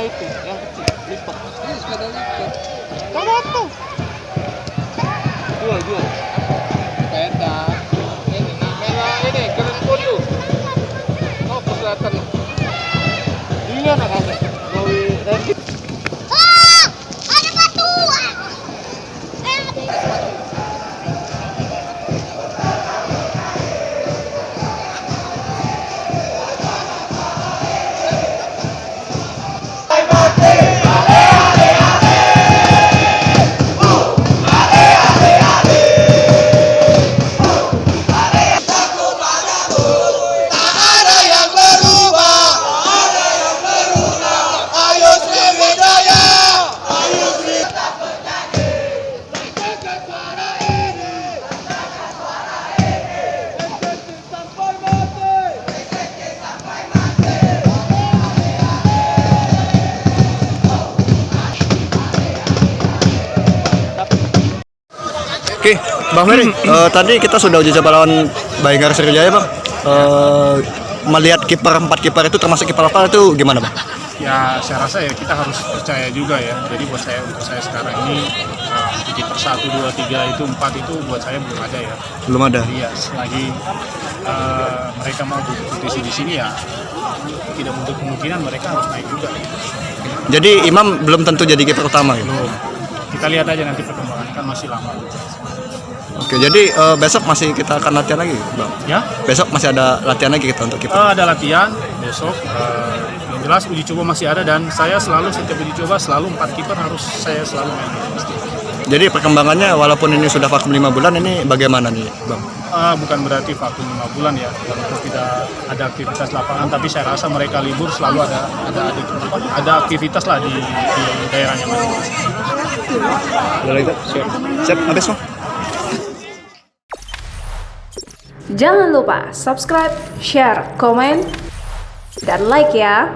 itu yang kecil lipat. Ini sepeda lipat. Sepeda tuh. Jual. Sepeda. Ini namanya ini keren kondo. Oh, kesehatan. Iya nak ada. Gawe rempit. Ada batuan. Oke, Bang Ferry, tadi kita sudah uji coba lawan Bayangkara Sriwijaya, Bang. Melihat empat kiper itu termasuk kiper lokal itu gimana, Bang? Ya saya rasa ya kita harus percaya juga ya. Jadi untuk saya sekarang ini kiper 1, 2, 3 itu 4 itu buat saya belum ada ya. Belum ada. Iya, selagi mereka mau berkompetisi di sini ya tidak menutup kemungkinan mereka harus naik juga. Jadi Imam belum tentu jadi kiper utama gitu. Belum. Kita lihat aja nanti perkembangan kan masih lama. Oke, jadi besok masih kita akan latihan lagi, Bang. Ya? Besok masih ada latihan lagi kita untuk kiper. Ada latihan besok. Yang jelas uji coba masih ada dan saya selalu setiap uji coba selalu 4 kiper harus saya selalu main. Jadi perkembangannya walaupun ini sudah vakum 5 bulan ini bagaimana nih, Bang? Bukan berarti vakum 5 bulan ya, walaupun tidak ada aktivitas lapangan, tapi saya rasa mereka libur selalu ada aktivitas lah di daerahnya masing-masing. Siap, habis, Bang. Jangan lupa subscribe, share, komen, dan like ya.